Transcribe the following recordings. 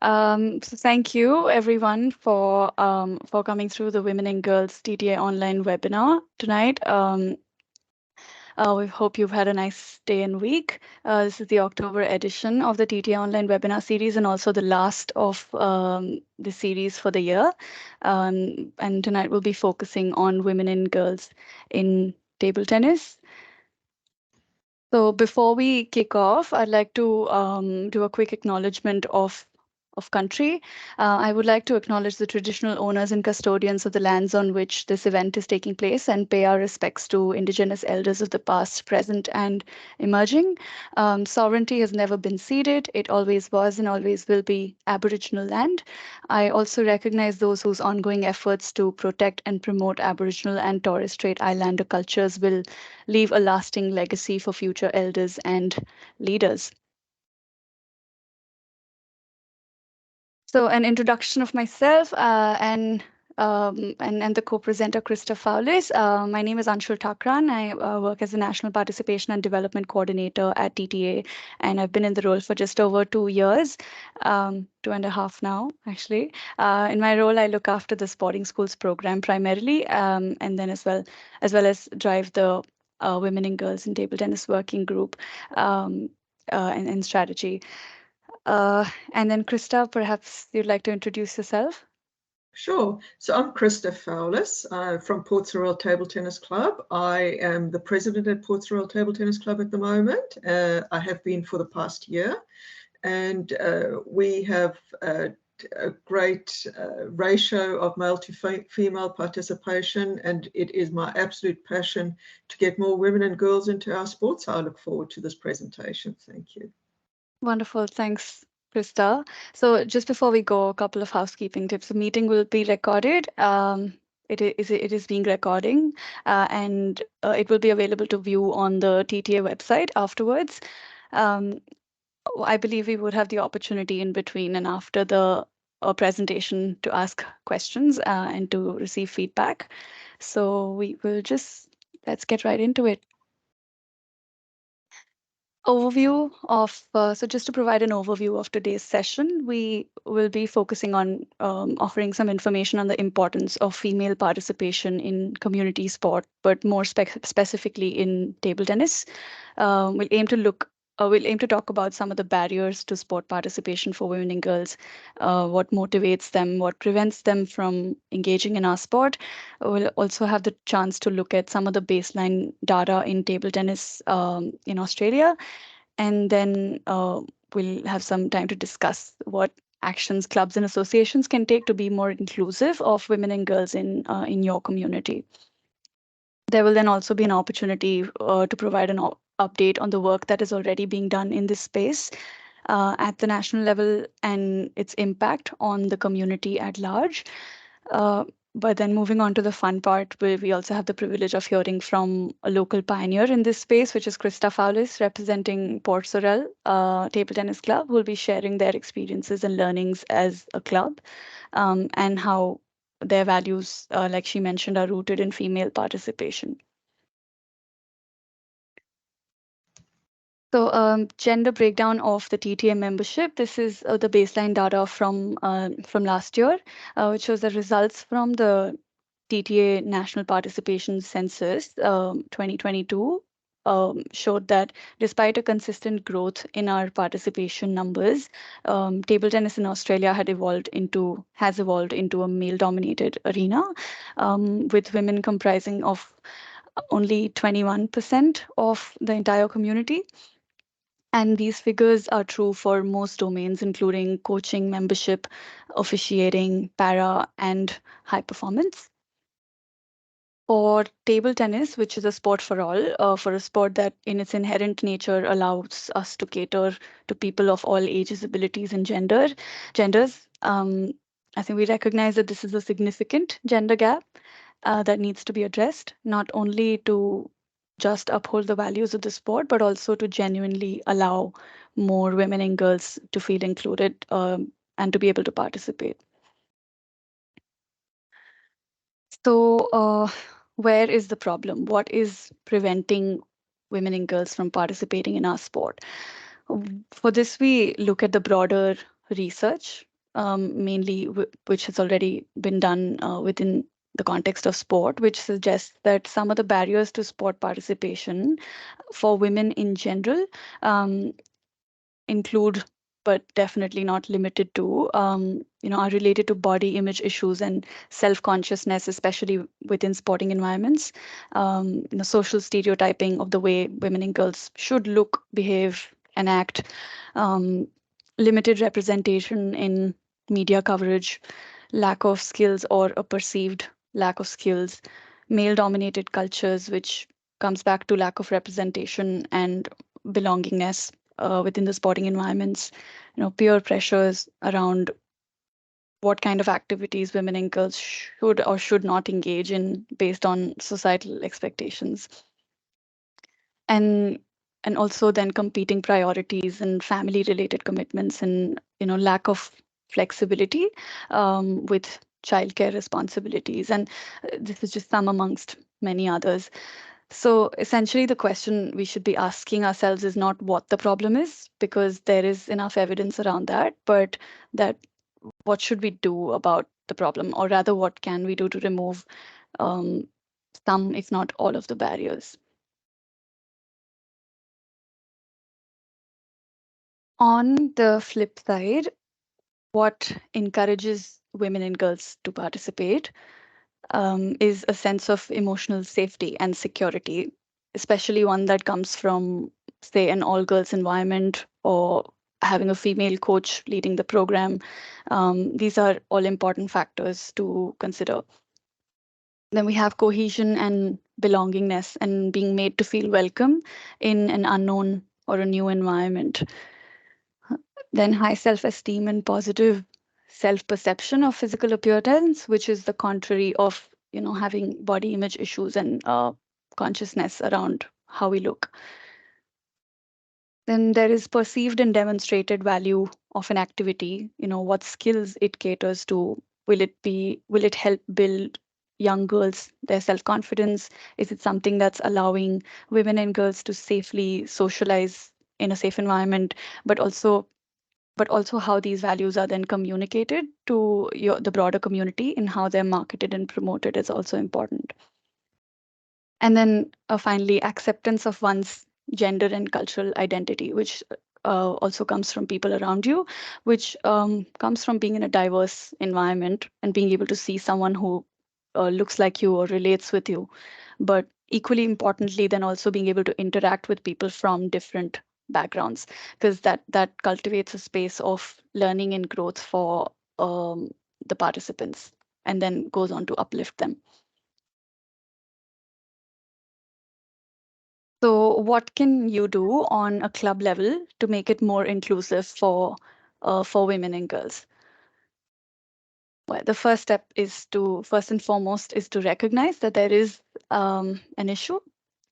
So thank you everyone for coming through the Women and Girls TTA online webinar tonight. We hope you've had a nice day and week. This is the October edition of the TTA online webinar series and also the last of the series for the year. And tonight we'll be focusing on women and girls in table tennis. So before we kick off, I'd like to do a quick acknowledgement of country. I would like to acknowledge the traditional owners and custodians of the lands on which this event is taking place and pay our respects to Indigenous elders of the past, present, and emerging. Sovereignty has never been ceded. It always was and always will be Aboriginal land. I also recognize those whose ongoing efforts to protect and promote Aboriginal and Torres Strait Islander cultures will leave a lasting legacy for future elders and leaders. So an introduction of myself and the co-presenter Krista Fowlis. My name is Anshul Thakran. I work as a National Participation and Development Coordinator at TTA, and I've been in the role for just over 2 years, 2.5 now, actually. In my role, I look after the sporting schools program primarily, and then as well as drive the Women and Girls in Table Tennis Working Group and strategy. And then Krista, perhaps you'd like to introduce yourself? Sure. So I'm Krista Fowlis from Ports Royal Table Tennis Club. I am the president at Ports Royal Table Tennis Club at the moment. I have been for the past year. And we have a great ratio of male to female participation. And it is my absolute passion to get more women and girls into our sports. I look forward to this presentation. Thank you. Wonderful. Thanks, Krista. So just before we go, a couple of housekeeping tips. The meeting will be recorded. It is being recording, and it will be available to view on the TTA website afterwards. I believe we would have the opportunity in between and after the presentation to ask questions and to receive feedback. So let's get right into it. So just to provide an overview of today's session, we will be focusing on offering some information on the importance of female participation in community sport, but more specifically in table tennis. We'll aim to talk about some of the barriers to sport participation for women and girls, what motivates them, what prevents them from engaging in our sport. We'll also have the chance to look at some of the baseline data in table tennis in Australia, and then we'll have some time to discuss what actions clubs and associations can take to be more inclusive of women and girls in your community. There will then also be an opportunity to provide an update on the work that is already being done in this space at the national level and its impact on the community at large. But then moving on to the fun part, where we also have the privilege of hearing from a local pioneer in this space, which is Krista Fowlis, representing Port Sorel Table Tennis Club, who will be sharing their experiences and learnings as a club and how their values, like she mentioned, are rooted in female participation. So gender breakdown of the TTA membership. This is the baseline data from last year, which shows the results from the TTA National Participation Census 2022. Showed that despite a consistent growth in our participation numbers, table tennis in Australia has evolved into a male-dominated arena, with women comprising of only 21% of the entire community. And these figures are true for most domains, including coaching, membership, officiating, para, and high performance. For table tennis, which is a sport for all, for a sport that in its inherent nature allows us to cater to people of all ages, abilities, and genders, I think we recognize that this is a significant gender gap that needs to be addressed, not only to just uphold the values of the sport, but also to genuinely allow more women and girls to feel included and to be able to participate. So where is the problem? What is preventing women and girls from participating in our sport? For this, we look at the broader research mainly which has already been done within the context of sport, which suggests that some of the barriers to sport participation for women in general um, include, but definitely not limited to, are related to body image issues and self-consciousness, especially within sporting environments. Social stereotyping of the way women and girls should look, behave, and act. Um, Limited representation in media coverage, lack of skills or a perceived lack of skills, male-dominated cultures, which comes back to lack of representation and belongingness within the sporting environments, peer pressures around what kind of activities women and girls should or should not engage in based on societal expectations, and also then competing priorities and family related commitments, and lack of flexibility with childcare responsibilities, and this is just some amongst many others. So essentially, the question we should be asking ourselves is not what the problem is, because there is enough evidence around that, but that what should we do about the problem, or rather, what can we do to remove um, some, if not all, of the barriers. On the flip side, what encourages women and girls to participate is a sense of emotional safety and security, especially one that comes from, say, an all girls environment or having a female coach leading the program. These are all important factors to consider. Then we have cohesion and belongingness and being made to feel welcome in an unknown or a new environment. Then high self-esteem and positive self-perception of physical appearance, which is the contrary of, having body image issues and consciousness around how we look. Then there is perceived and demonstrated value of an activity, what skills it caters to. Will it help build young girls their self-confidence? Is it something that's allowing women and girls to safely socialize in a safe environment, but also how these values are then communicated to the broader community, and how they're marketed and promoted is also important. And then finally, acceptance of one's gender and cultural identity, which also comes from people around you, which comes from being in a diverse environment and being able to see someone who looks like you or relates with you. But equally importantly, then also being able to interact with people from different backgrounds, because that cultivates a space of learning and growth for the participants, and then goes on to uplift them. So, what can you do on a club level to make it more inclusive for women and girls? Well, the first step is to, first and foremost, is to recognize that there is an issue.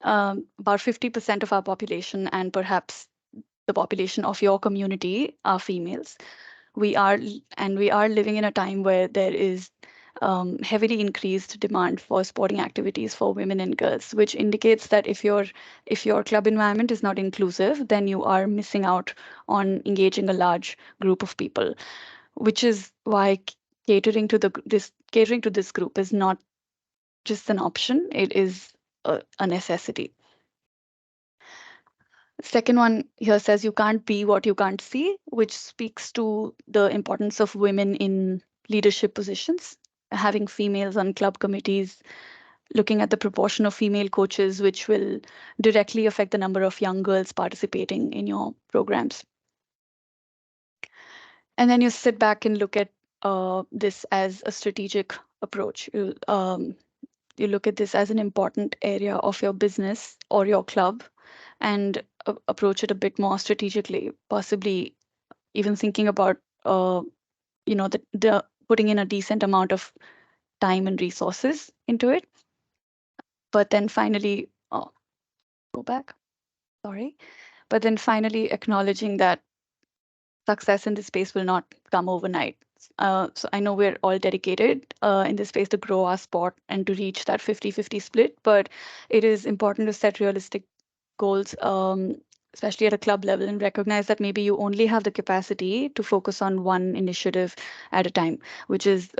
About 50% of our population, and perhaps the population of your community, are females. We are living in a time where there is heavily increased demand for sporting activities for women and girls, which indicates that if your club environment is not inclusive, then you are missing out on engaging a large group of people, which is why catering to this group is not just an option, it is a necessity. Second one here says you can't be what you can't see, which speaks to the importance of women in leadership positions, having females on club committees, looking at the proportion of female coaches, which will directly affect the number of young girls participating in your programs. And then you sit back and look at this as a strategic approach. You look at this as an important area of your business or your club, and approach it a bit more strategically, possibly even thinking about the putting in a decent amount of time and resources into it. But then finally, go back, sorry. But then finally acknowledging that success in this space will not come overnight. So I know we're all dedicated in this space to grow our sport and to reach that 50-50 split, but it is important to set realistic goals, especially at a club level, and recognize that maybe you only have the capacity to focus on one initiative at a time, which is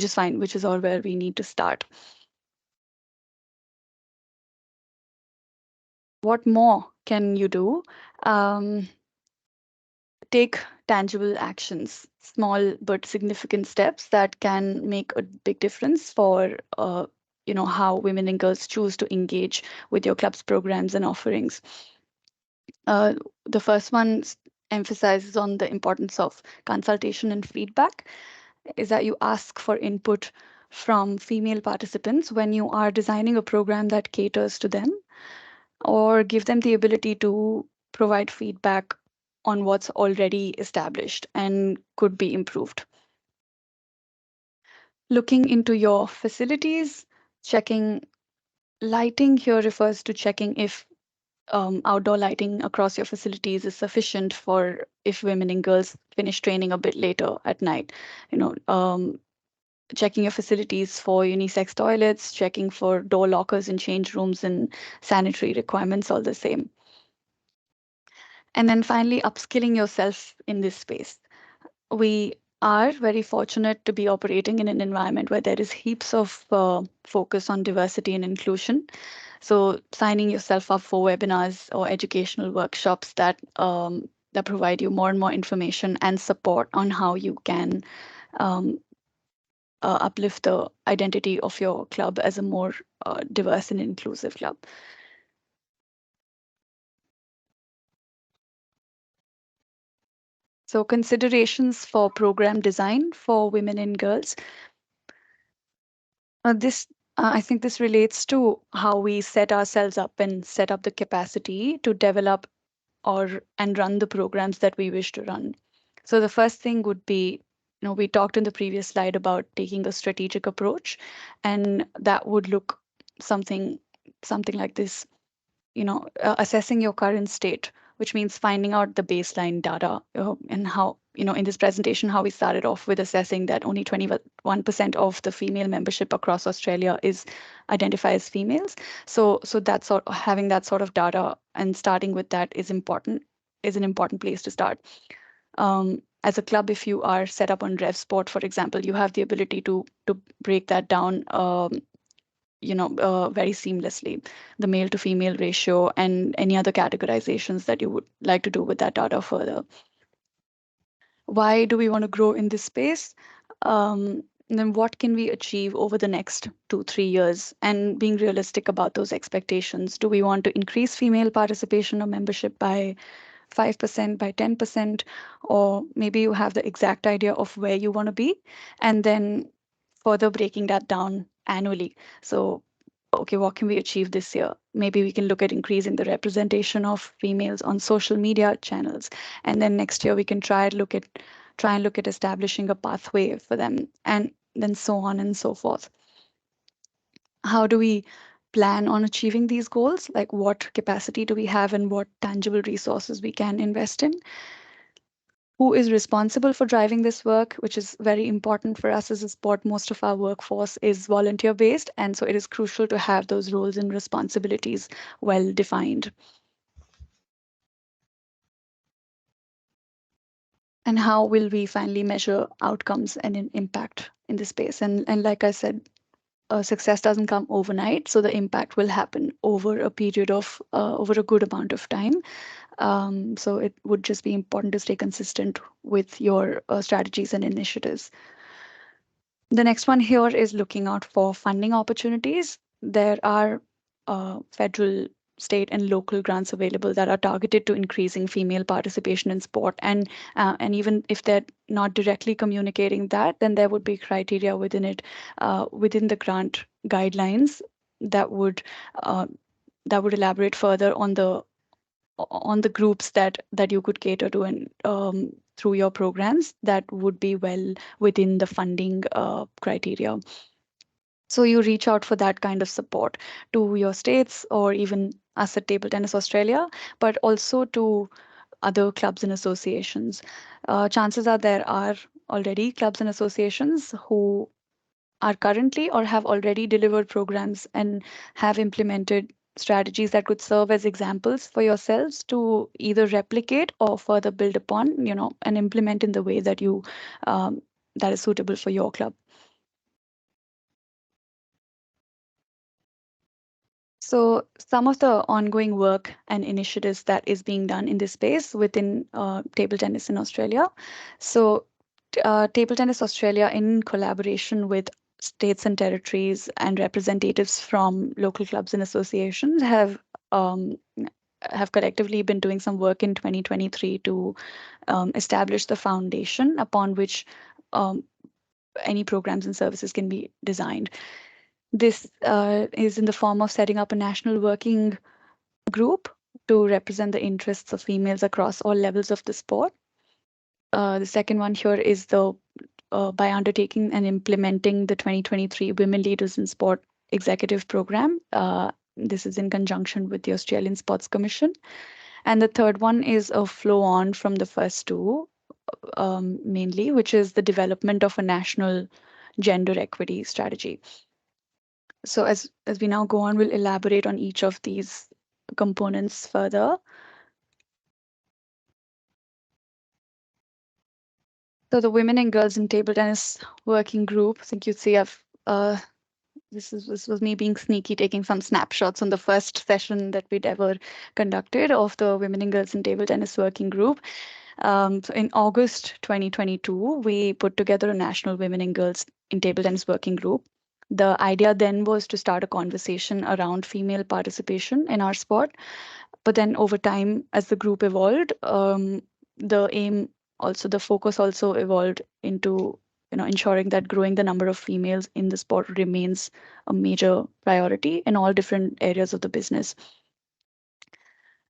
fine, which is all where we need to start. What more can you do? Um, Take tangible actions, small but significant steps that can make a big difference for how women and girls choose to engage with your club's programs and offerings. Uh, the first one emphasizes on the importance of consultation and feedback, is that you ask for input from female participants when you are designing a program that caters to them, or give them the ability to provide feedback on what's already established and could be improved. Looking into your facilities, checking lighting here refers to checking if outdoor lighting across your facilities is sufficient for if women and girls finish training a bit later at night. Checking your facilities for unisex toilets, checking for door lockers in change rooms and sanitary requirements, all the same. And then finally, upskilling yourself in this space. We are very fortunate to be operating in an environment where there is heaps of focus on diversity and inclusion. So signing yourself up for webinars or educational workshops that provide you more and more information and support on how you can um, uplift the identity of your club as a more diverse and inclusive club. So considerations for program design for women and girls. This I think this relates to how we set ourselves up and set up the capacity to develop or and run the programs that we wish to run. So the first thing would be, we talked in the previous slide about taking a strategic approach, and that would look something something like this. Assessing your current state, which means finding out the baseline data, and how, in this presentation, how we started off with assessing that only 21% of the female membership across Australia is identify as females. So that having that sort of data and starting with that is an important place to start. As a club, if you are set up on RevSport, for example, you have the ability to break that down very seamlessly, the male to female ratio and any other categorizations that you would like to do with that data further. Why do we want to grow in this space? And then what can we achieve over the next 2, 3 years? And being realistic about those expectations. Do we want to increase female participation or membership by 5%, by 10%? Or maybe you have the exact idea of where you want to be, and then further breaking that down annually. So okay, what can we achieve this year? Maybe we can look at increasing the representation of females on social media channels. And then next year we can try and look at establishing a pathway for them, and then so on and so forth. How do we plan on achieving these goals? Like, what capacity do we have and what tangible resources we can invest in? Who is responsible for driving this work, which is very important for us as a sport. Most of our workforce is volunteer based, and so it is crucial to have those roles and responsibilities well defined. And how will we finally measure outcomes and impact in this space? And like I said, success doesn't come overnight, so the impact will happen over a period of over a good amount of time. So it would just be important to stay consistent with your strategies and initiatives. The next one here is looking out for funding opportunities. There are federal, state, and local grants available that are targeted to increasing female participation in sport. And even if they're not directly communicating that, then there would be criteria within it, within the grant guidelines that would uh, elaborate further on the groups that you could cater to, and through your programs that would be well within the funding criteria. So you reach out for that kind of support to your states or even us at Table Tennis Australia, but also to other clubs and associations. Chances are there are already clubs and associations who are currently or have already delivered programs and have implemented strategies that could serve as examples for yourselves to either replicate or further build upon, and implement in the way that you that is suitable for your club. So some of the ongoing work and initiatives that is being done in this space within table tennis in Australia. So Table Tennis Australia, in collaboration with states and territories and representatives from local clubs and associations, um, have collectively been doing some work in 2023 to establish the foundation upon which um, any programs and services can be designed. This is in the form of setting up a national working group to represent the interests of females across all levels of the sport. The second one here is the by undertaking and implementing the 2023 Women Leaders in Sport Executive Program. This is in conjunction with the Australian Sports Commission. And the third one is a flow on from the first two, mainly, which is the development of a national gender equity strategy. So as we now go on, we'll elaborate on each of these components further. So the Women and Girls in Table Tennis Working Group, I think you'd see this was me being sneaky, taking some snapshots on the first session that we'd ever conducted of the Women and Girls in Table Tennis Working Group. So in August 2022, we put together a national Women and Girls in Table Tennis Working Group. The idea then was to start a conversation around female participation in our sport. But then over time, as the group evolved, the aim also, the focus also evolved into ensuring that growing the number of females in the sport remains a major priority in all different areas of the business.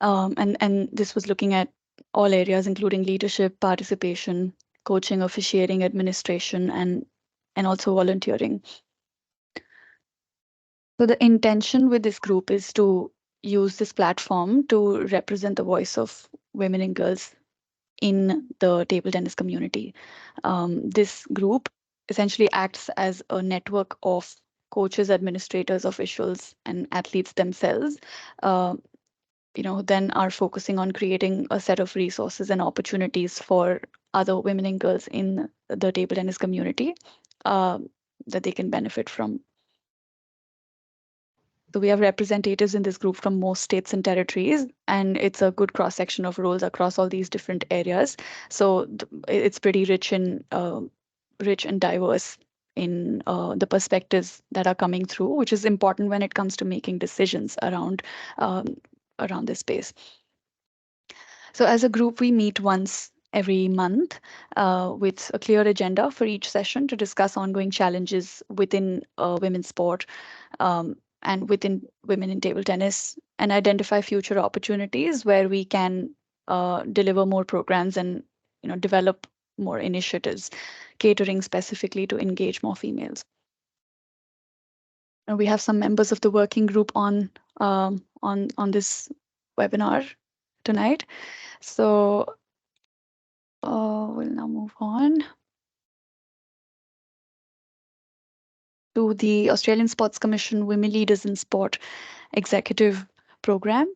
And this was looking at all areas, including leadership, participation, coaching, officiating, administration, and also volunteering. So the intention with this group is to use this platform to represent the voice of women and girls in the table tennis community. This group essentially acts as a network of coaches, administrators, officials, and athletes themselves. Uh, then are focusing on creating a set of resources and opportunities for other women and girls in the table tennis community uh, that they can benefit from. So we have representatives in this group from most states and territories, and it's a good cross section of roles across all these different areas. So it's pretty rich and diverse in the perspectives that are coming through, which is important when it comes to making decisions um, around this space. So as a group, we meet once every month with a clear agenda for each session to discuss ongoing challenges within women's sport and within women in table tennis, and identify future opportunities where we can deliver more programs and develop more initiatives catering specifically to engage more females. And we have some members of the working group on this webinar tonight. So we'll now move on to the Australian Sports Commission Women Leaders in Sport Executive Program.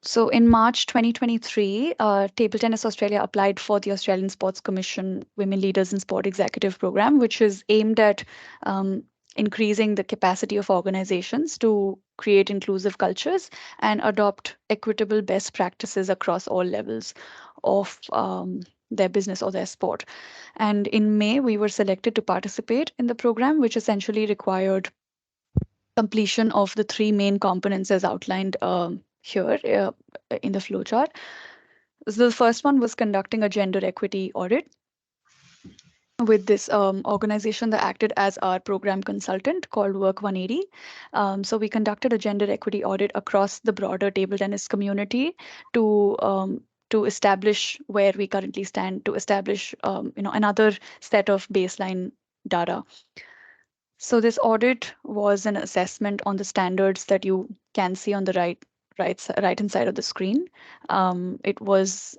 So in March 2023, Table Tennis Australia applied for the Australian Sports Commission Women Leaders in Sport Executive Program, which is aimed at um, increasing the capacity of organizations to create inclusive cultures and adopt equitable best practices across all levels of their business or their sport. And in May, we were selected to participate in the program, which essentially required completion of the three main components as outlined here in the flowchart. So the first one was conducting a gender equity audit with this organization that acted as our program consultant called Work 180. So we conducted a gender equity audit across the broader table tennis community to establish where we currently stand, to establish another set of baseline data. So this audit was an assessment on the standards that you can see on the right hand side of the screen. It was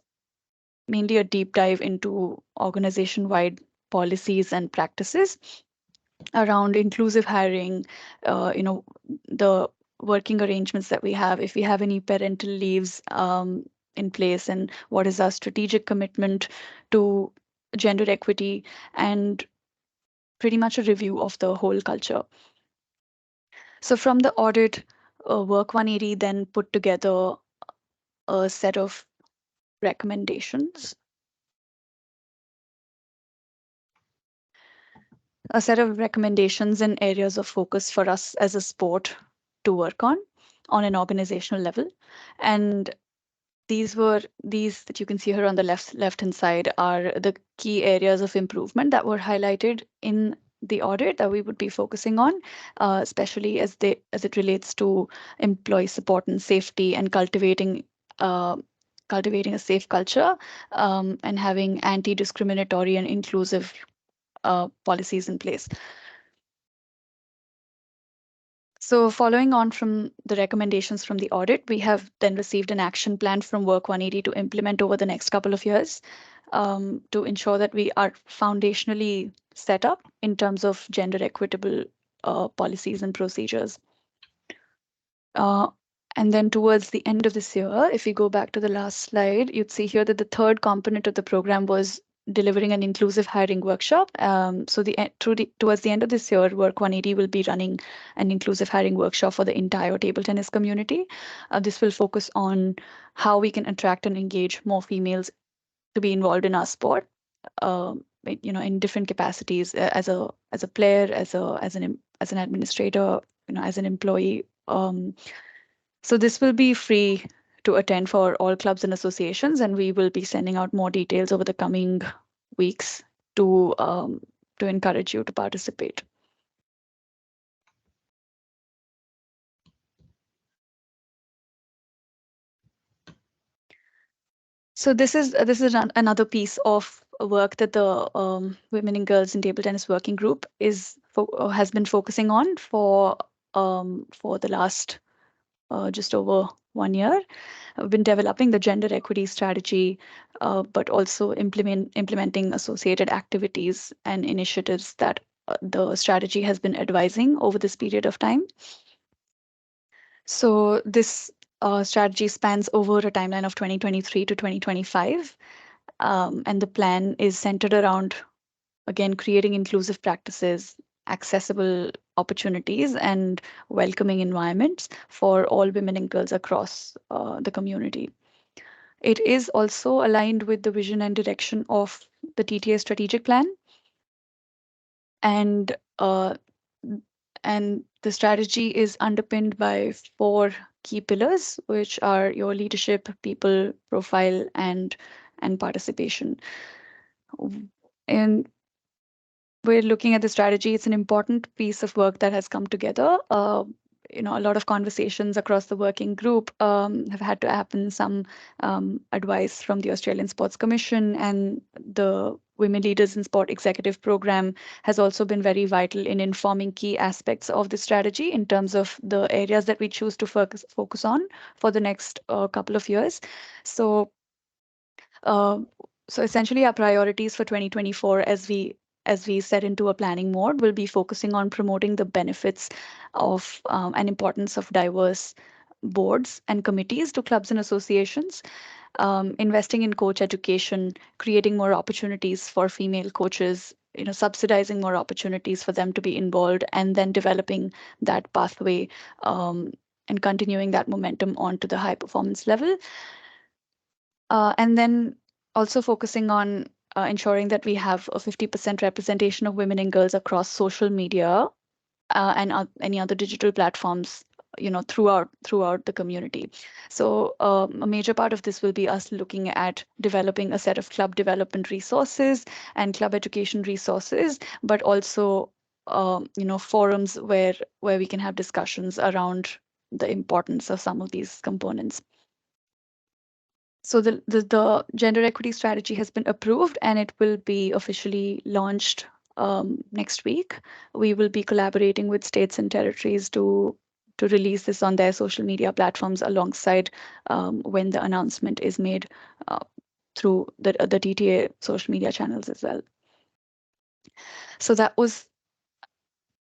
mainly a deep dive into organization-wide policies and practices around inclusive hiring, the working arrangements that we have, if we have any parental leaves in place, and what is our strategic commitment to gender equity, and pretty much a review of the whole culture. So from the audit, Work 180 then put together a set of recommendations, and areas of focus for us as a sport to work on an organizational level. And these that you can see here on the left hand side are the key areas of improvement that were highlighted in the audit that we would be focusing on, especially as it relates to employee support and safety, and uh, cultivating a safe culture, and having anti-discriminatory and inclusive policies in place. So, following on from the recommendations from the audit, we have then received an action plan from Work 180 to implement over the next couple of years, to ensure that we are foundationally set up in terms of gender equitable policies and procedures. Uh, and then towards the end of this year, if we go back to the last slide, you'd see here that the third component of the program was delivering an inclusive hiring workshop. So towards the end of this year, Work 180 will be running an inclusive hiring workshop for the entire table tennis community. This will focus on how we can attract and engage more females to be involved in our sport. In different capacities, as a player, as an administrator, as an employee. So this will be free to attend for all clubs and associations, and we will be sending out more details over the coming weeks to encourage you to participate. So this is another piece of work that the Women and Girls in Table Tennis Working Group has been focusing on for the last just over 1 year. I've been developing the gender equity strategy, but also implementing associated activities and initiatives that the strategy has been advising over this period of time. So this strategy spans over a timeline of 2023 to 2025, and the plan is centered around, again, creating inclusive practices, accessible opportunities, and welcoming environments for all women and girls across the community. It is also aligned with the vision and direction of the TTA strategic plan, and the strategy is underpinned by four key pillars, which are your leadership, people profile, and participation. And we're looking at the strategy. It's an important piece of work that has come together. A lot of conversations across the working group have had to happen. Some advice from the Australian Sports Commission, and the Women Leaders in Sport Executive Program has also been very vital in informing key aspects of the strategy in terms of the areas that we choose to focus on for the next couple of years. So uh, so essentially, our priorities for 2024, as we set into a planning mode, will be focusing on promoting the benefits of and importance of diverse boards and committees to clubs and associations, investing in coach education, creating more opportunities for female coaches, subsidizing more opportunities for them to be involved, and then developing that pathway, and continuing that momentum on to the high performance level. And then also focusing on ensuring that we have a 50% representation of women and girls across social media, and any other digital platforms, throughout the community. So a major part of this will be us looking at developing a set of club development resources and club education resources, but also forums where we can have discussions around the importance of some of these components. So the gender equity strategy has been approved, and it will be officially launched next week. We will be collaborating with states and territories to release this on their social media platforms alongside when the announcement is made through the TTA social media channels as well. So that was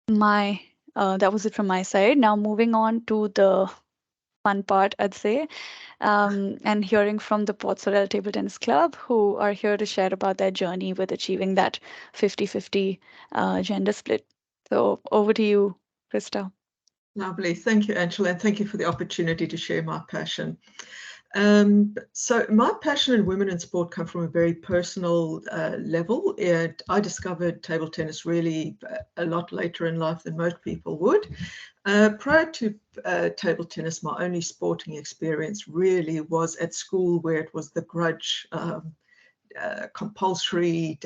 my That was it from my side. Now moving on to the fun part, I'd say, and hearing from the Port Sorel Table Tennis Club, who are here to share about their journey with achieving that 50-50 gender split. So over to you, Krista. Lovely. Thank you, Angela, and thank you for the opportunity to share my passion. So my passion in women in sport come from a very personal level. I discovered table tennis really a lot later in life than most people would. Prior to table tennis, my only sporting experience really was at school, where it was the grudge compulsory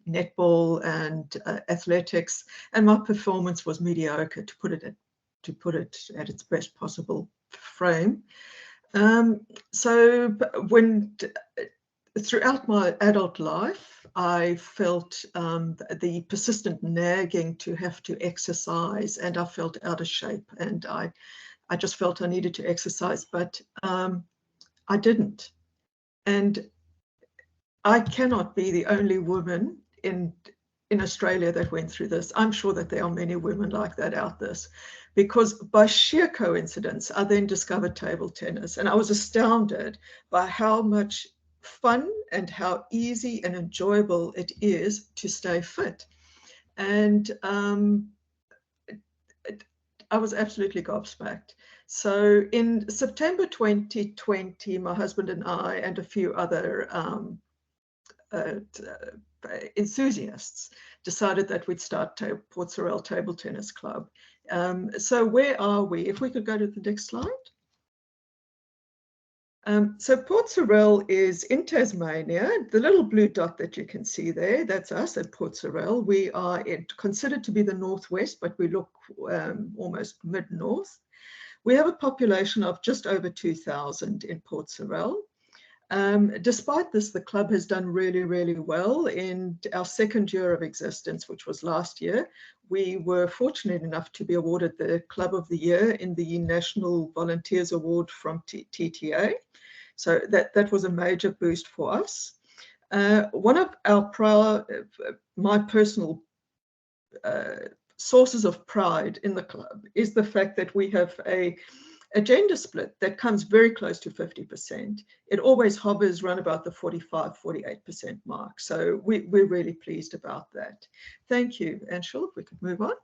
netball and athletics, and my performance was mediocre, to put it at its best possible frame. So when throughout my adult life, I felt the persistent nagging to have to exercise, and I felt out of shape, and I just felt I needed to exercise, but I didn't. And I cannot be the only woman in Australia that went through this. I'm sure that there are many women like that out there, because by sheer coincidence, I then discovered table tennis, and I was astounded by how much fun and how easy and enjoyable it is to stay fit. And I was absolutely gobsmacked. So in September 2020, my husband and I and a few other enthusiasts decided that we'd start Port Sorel Table Tennis Club. So where are we? If we could go to the next slide. So Port Sorel is in Tasmania. The little blue dot that you can see there, that's us at Port Sorel. We are considered to be the northwest, but we look almost mid-north. We have a population of just over 2,000 in Port Sorel. Despite this, the club has done really, really well. In our second year of existence, which was last year, we were fortunate enough to be awarded the Club of the Year in the National Volunteers Award from TTA. So that was a major boost for us. One of my personal sources of pride in the club is the fact that we have a gender split that comes very close to 50%. It always hovers around about the 45-48% mark. So we're really pleased about that. Thank you, Anshul. If we could move on.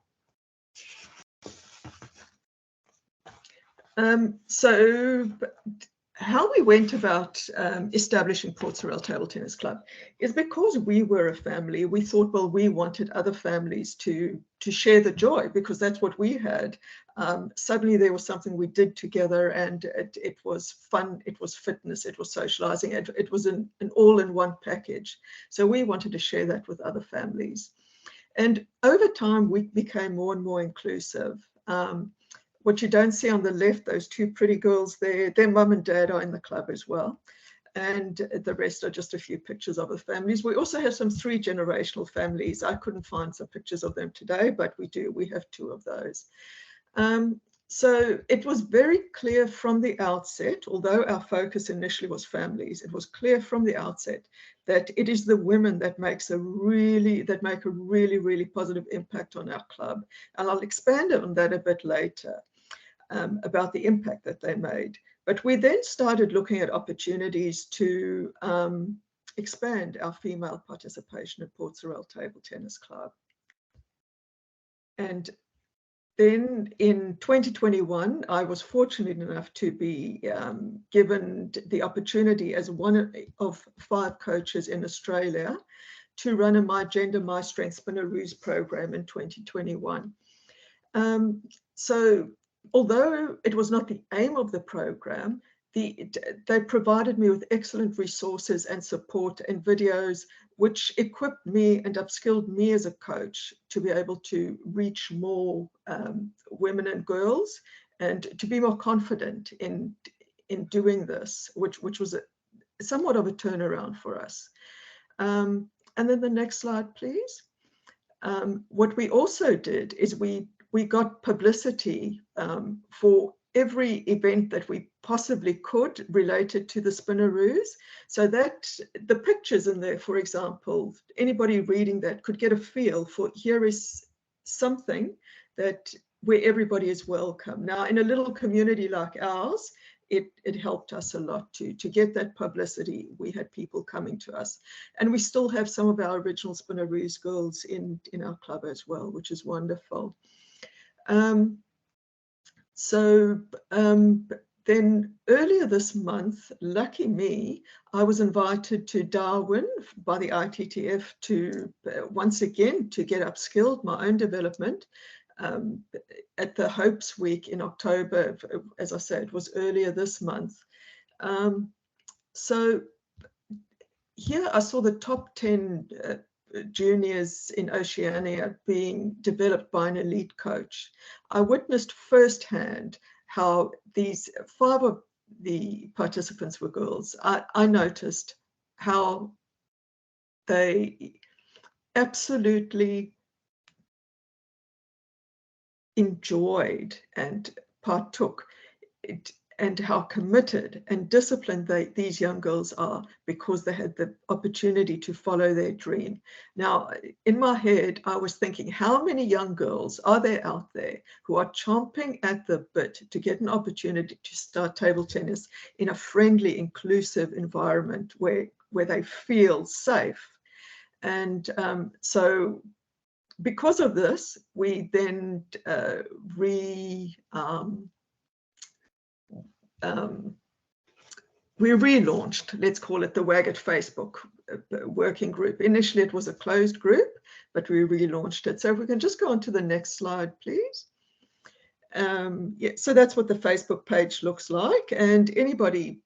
So how we went about establishing Port Sorel Table Tennis Club is because we were a family. We thought, well, we wanted other families to share the joy, because that's what we had. Suddenly there was something we did together, and it was fun, it was fitness, it was socializing, it was an all-in-one package. So we wanted to share that with other families. And over time, we became more and more inclusive. What you don't see on the left, those two pretty girls there, their mum and dad are in the club as well. And the rest are just a few pictures of the families. We also have some 3-generational families. I couldn't find some pictures of them today, but we do. We have 2 of those. So it was very clear from the outset, although our focus initially was families, it was clear from the outset that it is the women that make a really, really positive impact on our club. And I'll expand on that a bit later. About the impact that they made. But we then started looking at opportunities to expand our female participation at Port Sorel Table Tennis Club. And then in 2021, I was fortunate enough to be given the opportunity as one of 5 coaches in Australia to run a My Gender, My Strength Spinnaroos program in 2021. So although it was not the aim of the program, they provided me with excellent resources and support and videos, which equipped me and upskilled me as a coach to be able to reach more women and girls, and to be more confident in doing this, which was somewhat of a turnaround for us. And then the next slide, please. What we also did is we got publicity for every event that we possibly could related to the Spinnaroos, so that the pictures in there, for example, anybody reading that could get a feel for, here is something that where everybody is welcome. Now, in a little community like ours, it helped us a lot to get that publicity. We had people coming to us, and we still have some of our original Spinnaroos girls in our club as well, which is wonderful. Then earlier this month, lucky me, I was invited to Darwin by the ITTF to once again to get upskilled, my own development. At the Hopes Week in October, as I said, it was earlier this month. So here I saw the top 10 juniors in Oceania being developed by an elite coach. I witnessed firsthand how these 5 of the participants were girls. I noticed how they absolutely enjoyed and partook it, and how committed and disciplined these young girls are because they had the opportunity to follow their dream. Now, in my head, I was thinking, how many young girls are there out there who are chomping at the bit to get an opportunity to start table tennis in a friendly, inclusive environment where they feel safe? And so because of this, we then we relaunched, let's call it the WAGIT Facebook working group. Initially, it was a closed group, but we relaunched it. So if we can just go on to the next slide, please. Yeah, so that's what the Facebook page looks like, and anybody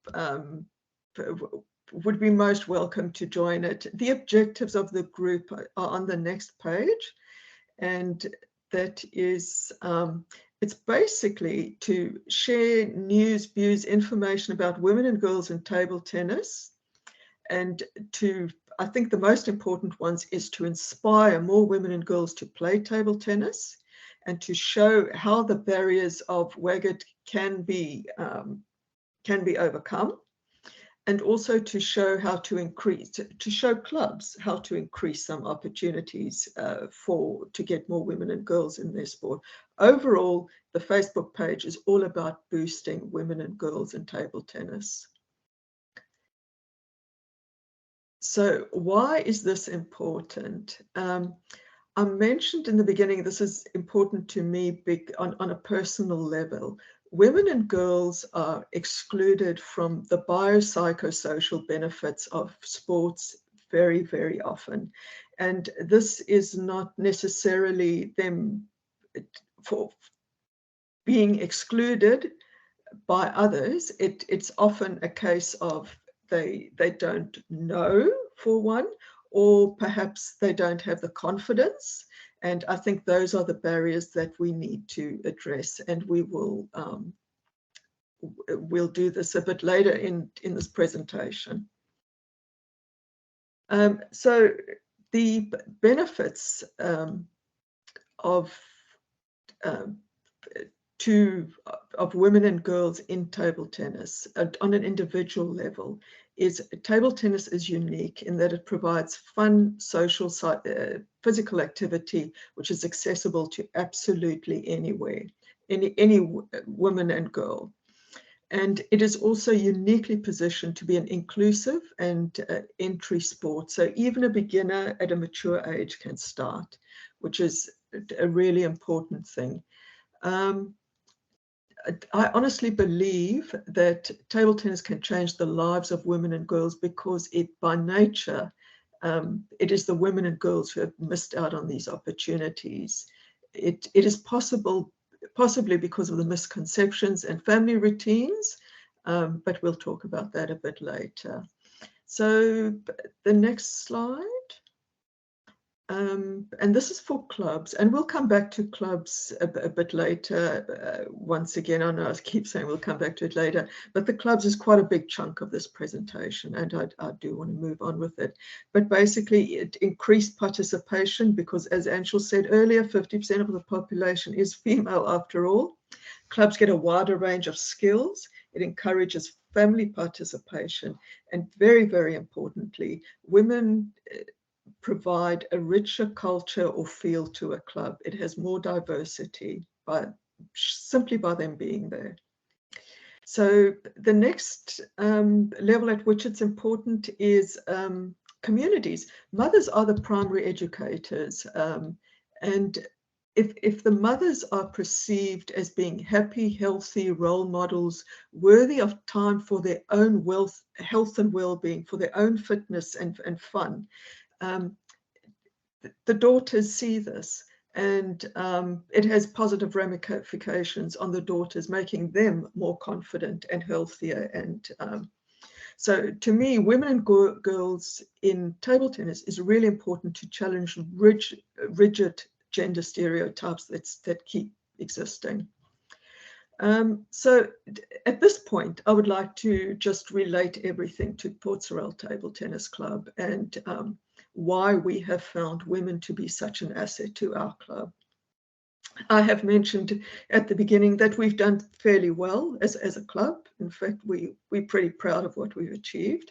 would be most welcome to join it. The objectives of the group are on the next page, and that is it's basically to share news, views, information about women and girls in table tennis, and I think the most important ones is to inspire more women and girls to play table tennis and to show how the barriers of WAGIT can be overcome, and also to show how to show clubs how to increase some opportunities to get more women and girls in their sport. Overall, the Facebook page is all about boosting women and girls in table tennis. So why is this important? I mentioned in the beginning, this is important to me on a personal level. Women and girls are excluded from the biopsychosocial benefits of sports very, very often. And this is not necessarily them for being excluded by others. It's often a case of they don't know, for one, or perhaps they don't have the confidence. And I think those are the barriers that we need to address, and we'll do this a bit later in this presentation. So the benefits of women and girls in table tennis on an individual level is table tennis is unique in that it provides fun, social, physical activity, which is accessible to absolutely anywhere, any woman and girl. And it is also uniquely positioned to be an inclusive and entry sport. So even a beginner at a mature age can start, which is a really important thing. I honestly believe that table tennis can change the lives of women and girls because by nature, it is the women and girls who have missed out on these opportunities. It is possibly because of the misconceptions and family routines, but we'll talk about that a bit later. So the next slide. And this is for clubs, and we'll come back to clubs a bit later. Once again, I know I keep saying we'll come back to it later, but the clubs is quite a big chunk of this presentation, and I do want to move on with it. But basically, it increased participation because, as Anshul said earlier, 50% of the population is female after all. Clubs get a wider range of skills. It encourages family participation, and very, very importantly, women provide a richer culture or feel to a club. It has more diversity. simply by them being there. So the next level at which it's important is communities. Mothers are the primary educators, and if the mothers are perceived as being happy, healthy role models, worthy of time for their own health and well-being, for their own fitness and fun, um, the daughters see this, and it has positive ramifications on the daughters, making them more confident and healthier. And so to me, women and girls in table tennis is really important to challenge rigid gender stereotypes that keep existing. So at this point, I would like to just relate everything to Port Sorel Table Tennis Club and why we have found women to be such an asset to our club. I have mentioned at the beginning that we've done fairly well as a club. In fact, we're pretty proud of what we've achieved.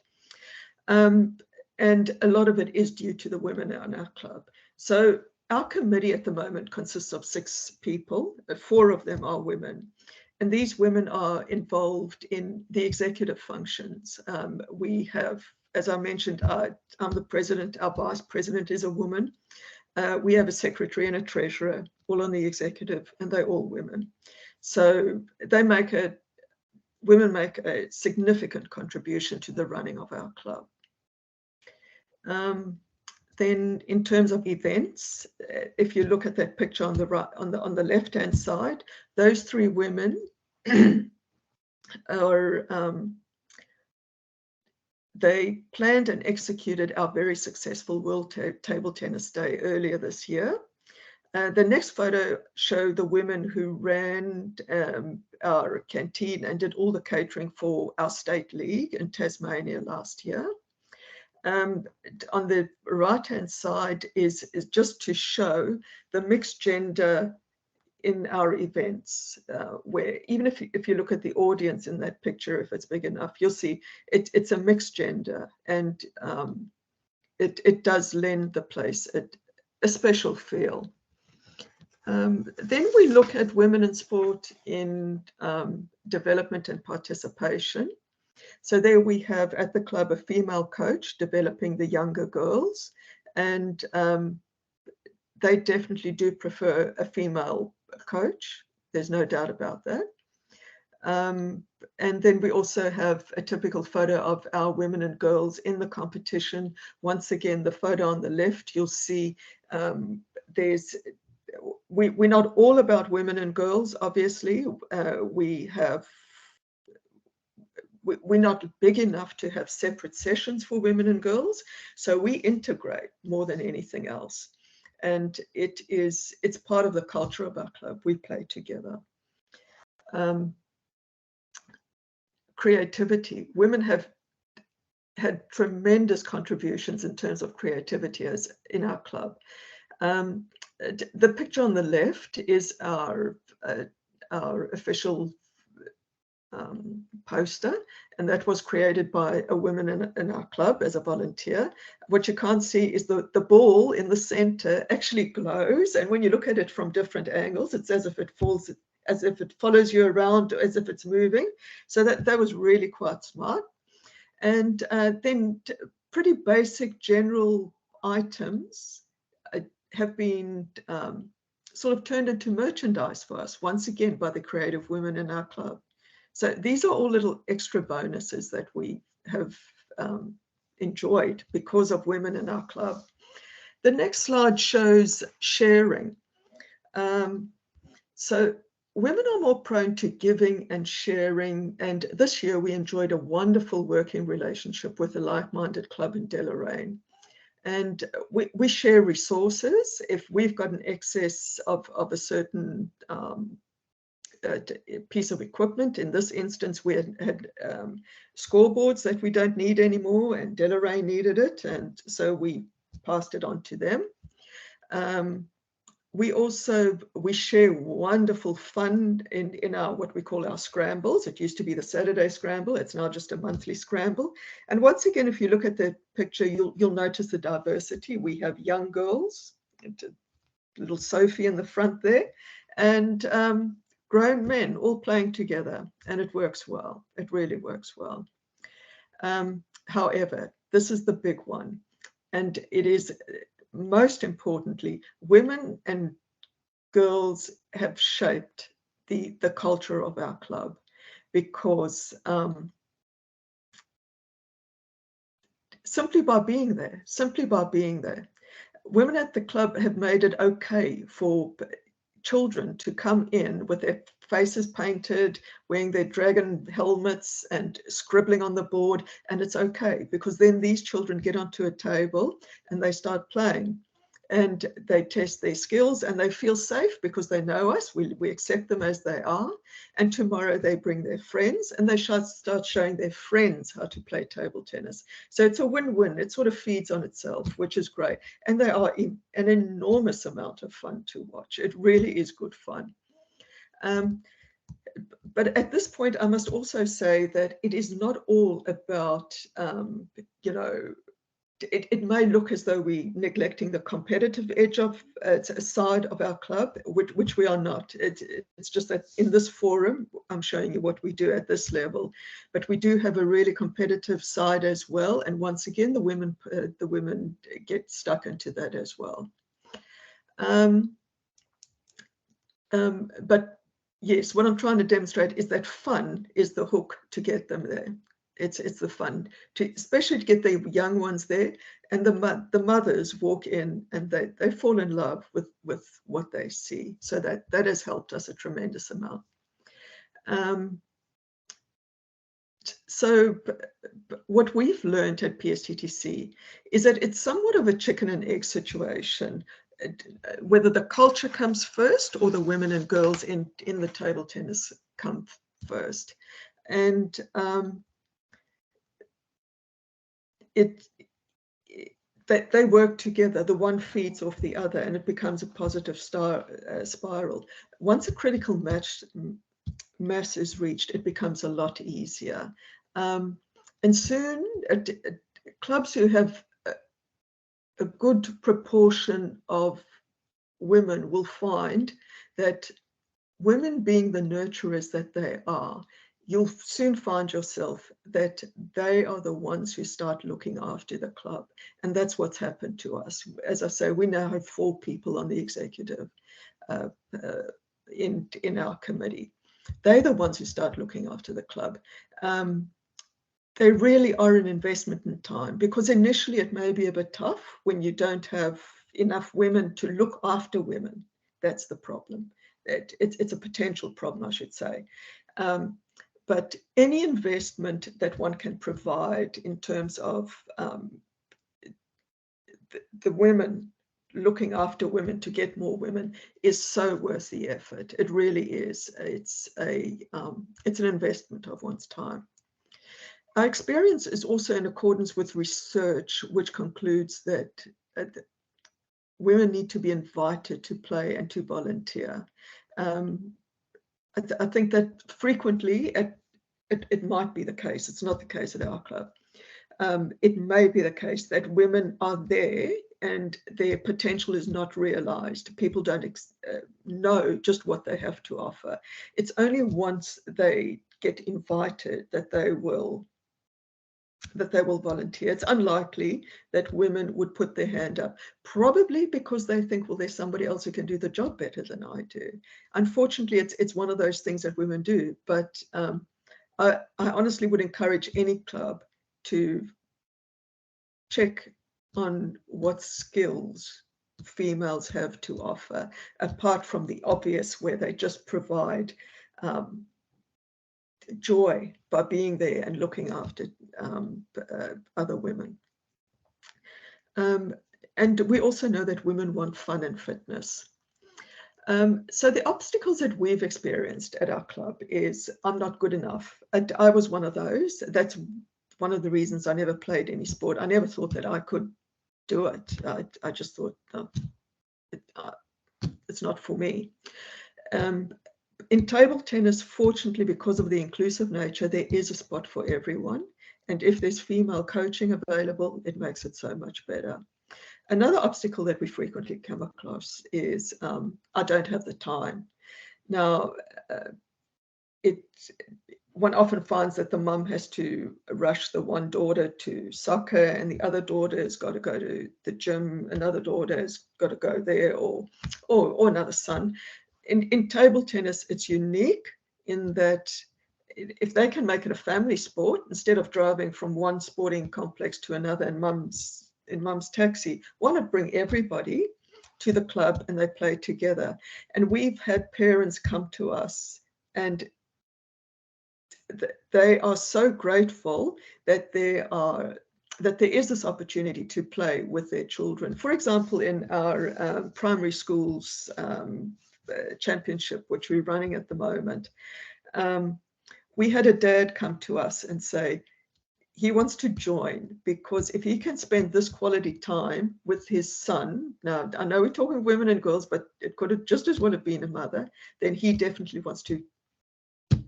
And a lot of it is due to the women in our club. So our committee at the moment consists of 6 people, 4 of them are women. And these women are involved in the executive functions. We have, as I mentioned, I'm the president, our vice president is a woman. We have a secretary and a treasurer, all on the executive, and they're all women. So women make a significant contribution to the running of our club. Then in terms of events, if you look at that picture on the right, on the left-hand side, those 3 women are they planned and executed our very successful World Table Tennis Day earlier this year. The next photo showed the women who ran our canteen and did all the catering for our state league in Tasmania last year. On the right-hand side is just to show the mixed gender in our events, where even if you look at the audience in that picture, if it's big enough, you'll see it's a mixed gender, and it does lend the place a special feel. Then we look at women in sport in development and participation. So there we have at the club a female coach developing the younger girls, and they definitely do prefer a female coach. There's no doubt about that. And then we also have a typical photo of our women and girls in the competition. Once again, the photo on the left, you'll see we're not all about women and girls, obviously. We're not big enough to have separate sessions for women and girls, so we integrate more than anything else. And it's part of the culture of our club. We play together. Creativity. Women have had tremendous contributions in terms of creativity in our club. The picture on the left is our official poster, and that was created by a woman in our club as a volunteer. What you can't see is the ball in the center actually glows, and when you look at it from different angles, it's as if it follows you around, as if it's moving. So that was really quite smart. And then pretty basic general items have been sort of turned into merchandise for us, once again, by the creative women in our club. So these are all little extra bonuses that we have enjoyed because of women in our club. The next slide shows sharing. So women are more prone to giving and sharing, and this year we enjoyed a wonderful working relationship with a like-minded club in Deloraine. And we share resources. If we've got an excess of a certain piece of equipment, in this instance we had scoreboards that we don't need anymore, and Deloraine needed it, and so we passed it on to them. We share wonderful fun in our what we call our scrambles. It used to be the Saturday scramble. It's now just a monthly scramble. And once again, if you look at the picture, you'll notice the diversity. We have young girls, little Sophie in the front there, and grown men all playing together, and it works well. It really works well. However, this is the big one, and it is most importantly, women and girls have shaped the culture of our club, because simply by being there, women at the club have made it okay for children to come in with their faces painted, wearing their dragon helmets and scribbling on the board, and it's okay, because then these children get onto a table and they start playing, and they test their skills, and they feel safe because they know us, we accept them as they are, and tomorrow they bring their friends and they start showing their friends how to play table tennis. So it's a win-win. It sort of feeds on itself, which is great, and they are an enormous amount of fun to watch. It really is good fun. But at this point, I must also say that it is not all about, you know, it may look as though we're neglecting the competitive edge of side of our club, which we are not. It's just that in this forum, I'm showing you what we do at this level, but we do have a really competitive side as well. And once again, the women get stuck into that as well. But yes, what I'm trying to demonstrate is that fun is the hook to get them there. It's the fun, especially to get the young ones there, and the mothers walk in and they fall in love with what they see. So that has helped us a tremendous amount. So what we've learned at PSTTC is that it's somewhat of a chicken and egg situation, whether the culture comes first or the women and girls in the table tennis come first. And they work together. The one feeds off the other, and it becomes a positive spiral. Once a critical mass is reached, it becomes a lot easier. And soon, clubs who have a good proportion of women will find that women, being the nurturers that they are, you'll soon find yourself that they are the ones who start looking after the club. And that's what's happened to us. As I say, we now have 4 people on the executive in our committee. They're the ones who start looking after the club. They really are an investment in time, because initially it may be a bit tough when you don't have enough women to look after women. That's the problem. It's a potential problem, I should say. But any investment that one can provide in terms of the women, looking after women to get more women, is so worth the effort. It really is. It's an investment of one's time. Our experience is also in accordance with research, which concludes that women need to be invited to play and to volunteer. I think that frequently it might be the case. It's not the case at our club. It may be the case that women are there and their potential is not realized. People don't know just what they have to offer. It's only once they get invited that they will volunteer. It's unlikely that women would put their hand up, probably because they think, well, there's somebody else who can do the job better than I do. Unfortunately, it's one of those things that women do. But I honestly would encourage any club to check on what skills females have to offer, apart from the obvious, where they just provide joy by being there and looking after other women. And we also know that women want fun and fitness. So the obstacles that we've experienced at our club is, I'm not good enough. I was one of those. That's one of the reasons I never played any sport. I never thought that I could do it. I just thought, no, it's not for me. In table tennis, fortunately, because of the inclusive nature, there is a spot for everyone. And if there's female coaching available, it makes it so much better. Another obstacle that we frequently come across is I don't have the time. Now, uh, it one often finds that the mum has to rush the one daughter to soccer, and the other daughter has got to go to the gym. Another daughter has got to go there, or another son. In table tennis, it's unique in that if they can make it a family sport instead of driving from one sporting complex to another in mum's taxi, why not bring everybody to the club and they play together? And we've had parents come to us, and they are so grateful that there is this opportunity to play with their children. For example, in our primary schools championship, which we're running at the moment, um, we had a dad come to us and say he wants to join because if he can spend this quality time with his son, now I know we're talking women and girls, but it could have just as well have been a mother, then he definitely wants to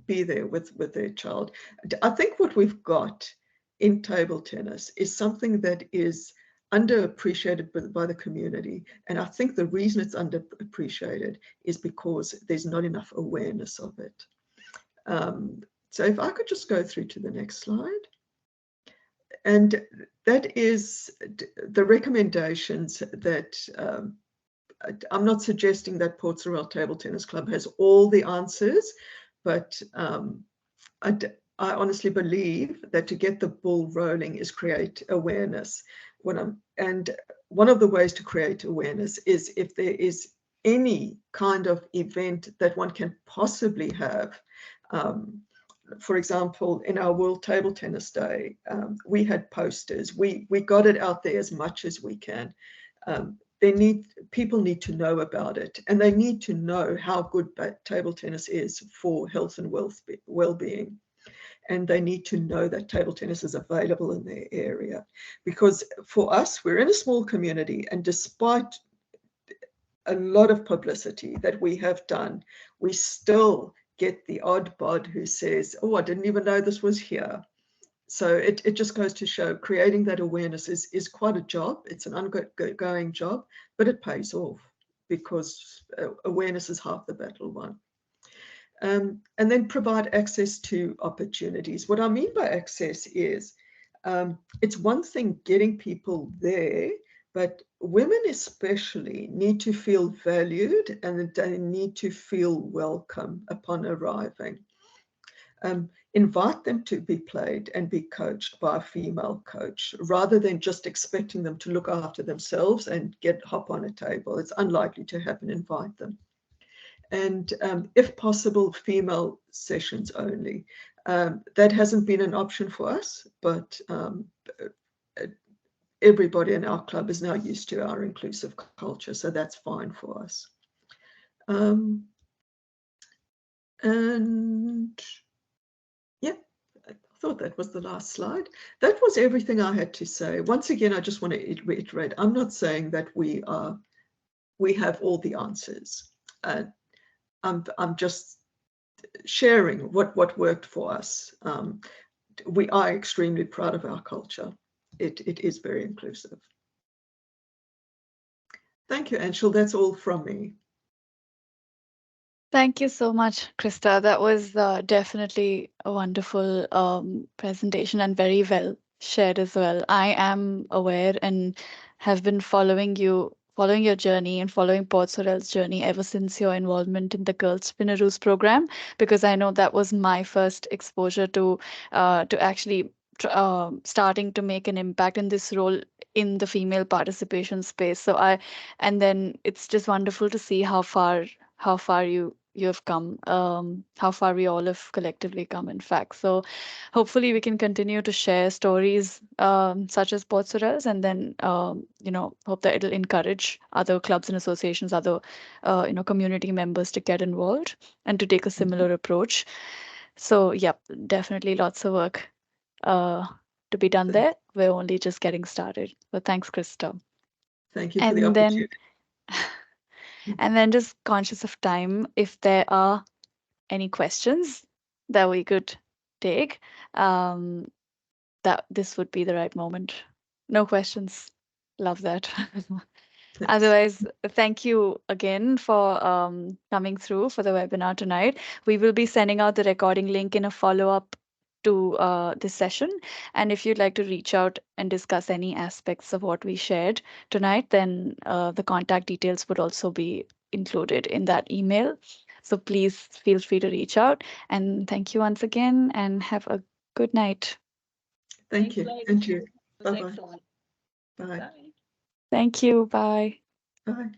be there with their child. I think what we've got in table tennis is something that is underappreciated by the community. And I think the reason it's underappreciated is because there's not enough awareness of it. So if I could just go through to the next slide. And that is the recommendations that I'm not suggesting that Port Sorel Table Tennis Club has all the answers, but I, I honestly believe that to get the ball rolling is create awareness. And one of the ways to create awareness is if there is any kind of event that one can possibly have. For example, in our World Table Tennis Day, we had posters. We got it out there as much as we can. People need to know about it, and they need to know how good table tennis is for health and well-being. And they need to know that table tennis is available in their area. Because for us, we're in a small community, and despite a lot of publicity that we have done, we still get the odd bod who says, oh, I didn't even know this was here. So it just goes to show creating that awareness is quite a job. It's an ongoing job, but it pays off because awareness is half the battle won. And then provide access to opportunities. What I mean by access is it's one thing getting people there, but women especially need to feel valued and they need to feel welcome upon arriving. Invite them to be played and be coached by a female coach rather than just expecting them to look after themselves and hop on a table. It's unlikely to happen. Invite them. And if possible, female sessions only. That hasn't been an option for us, but everybody in our club is now used to our inclusive culture, so that's fine for us. And yeah, I thought that was the last slide. That was everything I had to say. Once again, I just want to reiterate, I'm not saying that we have all the answers. I'm just sharing what worked for us. We are extremely proud of our culture. It is very inclusive. Thank you, Anshul. That's all from me. Thank you so much, Krista. That was definitely a wonderful presentation and very well shared as well. I am aware and have been following your journey and following Port Sorel's journey ever since your involvement in the Girls Spinnaroos program, because I know that was my first exposure to actually starting to make an impact in this role in the female participation space. And then it's just wonderful to see how far you have come, how far we all have collectively come, in fact. So hopefully we can continue to share stories such as Port Sorels, and then hope that it'll encourage other clubs and associations, other community members to get involved and to take a similar approach. So yep, definitely lots of work uh, to be done Thank, there. We're only just getting started. So thanks, Krista. thank you for the And then opportunity. and then just conscious of time, if there are any questions that we could take, um, that this would be the right moment. No questions. Love that. Thanks. Otherwise, thank you again for coming through for the webinar tonight. We will be sending out the recording link in a follow-up to this session. And if you'd like to reach out and discuss any aspects of what we shared tonight, then the contact details would also be included in that email. So please feel free to reach out. And thank you once again, and have a good night. Thank you. And you. Bye-bye. Bye. Thank you. Bye. Bye.